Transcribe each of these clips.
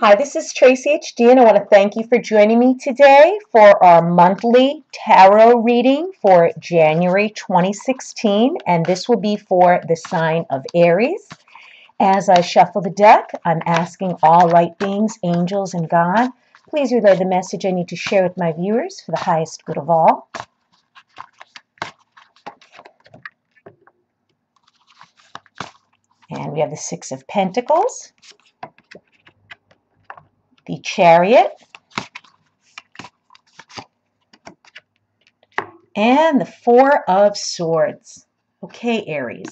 Hi, this is Tracy HD, and I want to thank you for joining me today for our monthly tarot reading for January 2016, and this will be for the sign of Aries. As I shuffle the deck, I'm asking all light beings, angels, and God, please relay the message I need to share with my viewers for the highest good of all. And we have the Six of Pentacles, the Chariot, and the Four of Swords. Okay, Aries,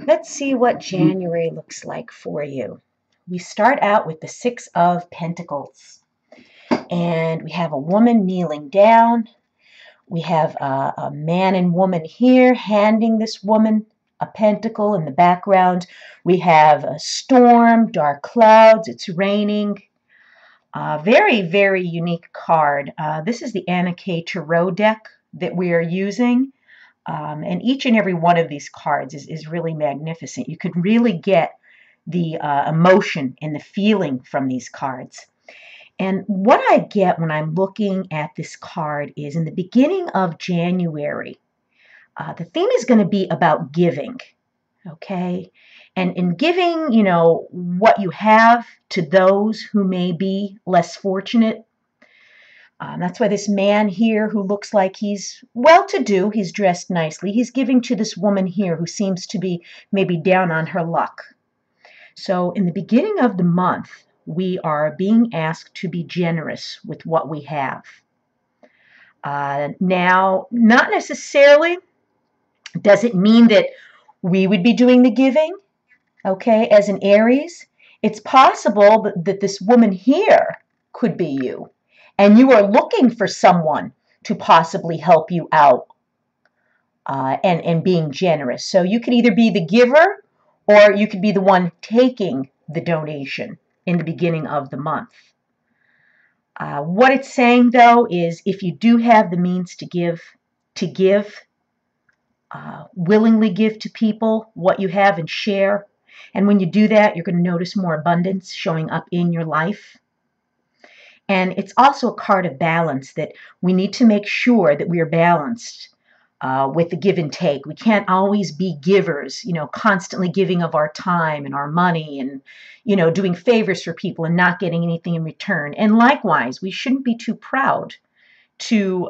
let's see what January looks like for you. We start out with the Six of Pentacles, and we have a woman kneeling down. We have a man and woman here handing this woman a pentacle. In the background, we have a storm, dark clouds, it's raining. Very, very unique card. This is the Anna K. Tarot deck that we are using. And each and every one of these cards is really magnificent. You could really get the emotion and the feeling from these cards. And what I get when I'm looking at this card is in the beginning of January, the theme is going to be about giving, okay? And in giving, what you have to those who may be less fortunate. That's why this man here who looks like he's well-to-do, he's dressed nicely, he's giving to this woman here who seems to be maybe down on her luck. So in the beginning of the month, we are being asked to be generous with what we have. Now, not necessarily does it mean that we would be doing the giving, okay, as an Aries. It's possible that this woman here could be you, and you are looking for someone to possibly help you out and being generous. So you could either be the giver or you could be the one taking the donation in the beginning of the month. What it's saying, though, is if you do have the means to give, willingly give to people what you have and share. And when you do that, you're going to notice more abundance showing up in your life. And it's also a card of balance, that we need to make sure that we are balanced with the give and take. We can't always be givers, constantly giving of our time and our money and, doing favors for people and not getting anything in return. And likewise, we shouldn't be too proud to,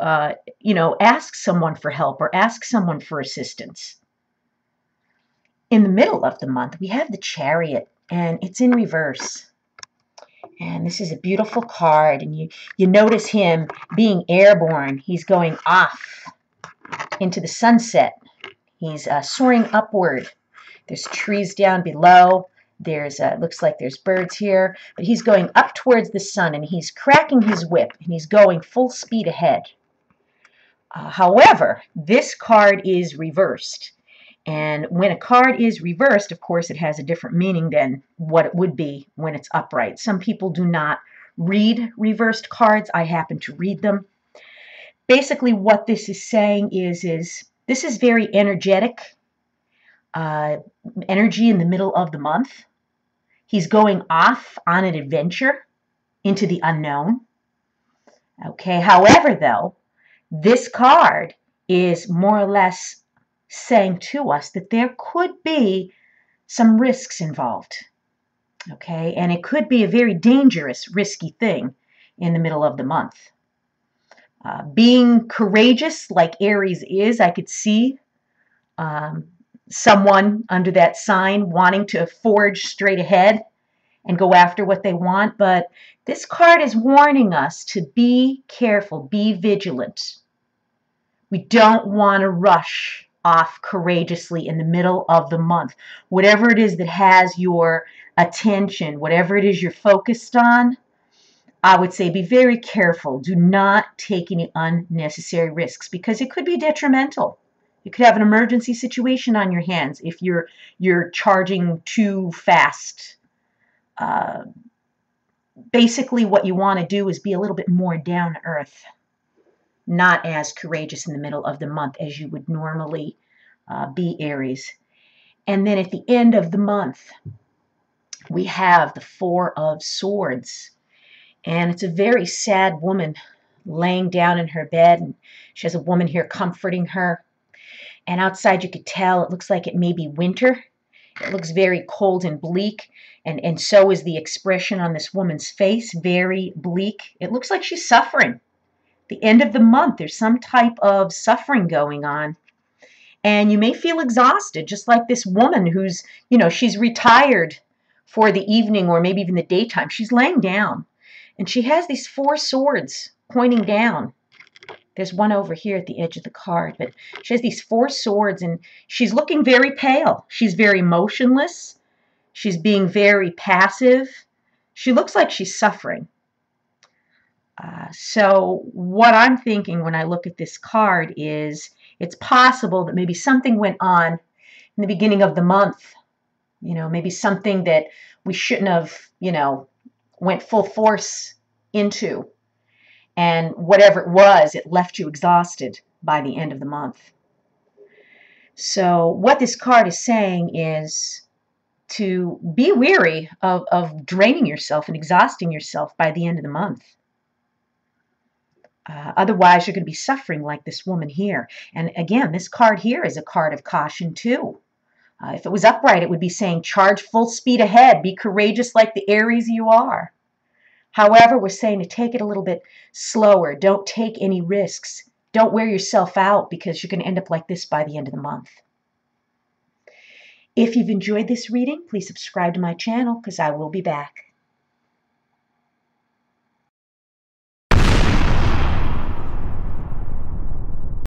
ask someone for help or ask someone for assistance. In the middle of the month, we have the Chariot, and it's in reverse. And this is a beautiful card, and you notice him being airborne. He's going off into the sunset. He's soaring upward. There's trees down below. There's looks like there's birds here, but he's going up towards the sun, and he's cracking his whip, and he's going full speed ahead. However, this card is reversed. And when a card is reversed, of course, it has a different meaning than what it would be when it's upright. Some people do not read reversed cards. I happen to read them. Basically, what this is saying is this is very energetic, energy in the middle of the month. He's going off on an adventure into the unknown. Okay, however, though, this card is more or less saying to us that there could be some risks involved, okay? And it could be a very dangerous, risky thing in the middle of the month. Being courageous like Aries is, I could see someone under that sign wanting to forge straight ahead and go after what they want, but this card is warning us to be careful, be vigilant. We don't want to rush off courageously in the middle of the month. Whatever it is that has your attention, whatever it is you're focused on, I would say be very careful. Do not take any unnecessary risks because it could be detrimental. You could have an emergency situation on your hands if you're charging too fast. Basically, what you want to do is be a little bit more down to earth, not as courageous in the middle of the month as you would normally be, Aries. And then at the end of the month, we have the Four of Swords. And it's a very sad woman laying down in her bed. And she has a woman here comforting her. And outside you could tell it looks like it may be winter. It looks very cold and bleak. And so is the expression on this woman's face, very bleak. It looks like she's suffering. The end of the month, there's some type of suffering going on. And you may feel exhausted, just like this woman who's, she's retired for the evening or maybe even the daytime. She's laying down. And she has these four swords pointing down. There's one over here at the edge of the card, but she has these four swords, and she's looking very pale. She's very motionless. She's being very passive. She looks like she's suffering. So what I'm thinking when I look at this card is it's possible that maybe something went on in the beginning of the month. Maybe something that we shouldn't have, went full force into. And whatever it was, it left you exhausted by the end of the month. So what this card is saying is to be weary of draining yourself and exhausting yourself by the end of the month. Otherwise, you're going to be suffering like this woman here. And again, this card here is a card of caution too. If it was upright, it would be saying charge full speed ahead. Be courageous like the Aries you are. However, we're saying to take it a little bit slower. Don't take any risks. Don't wear yourself out because you're going to end up like this by the end of the month. If you've enjoyed this reading, please subscribe to my channel because I will be back.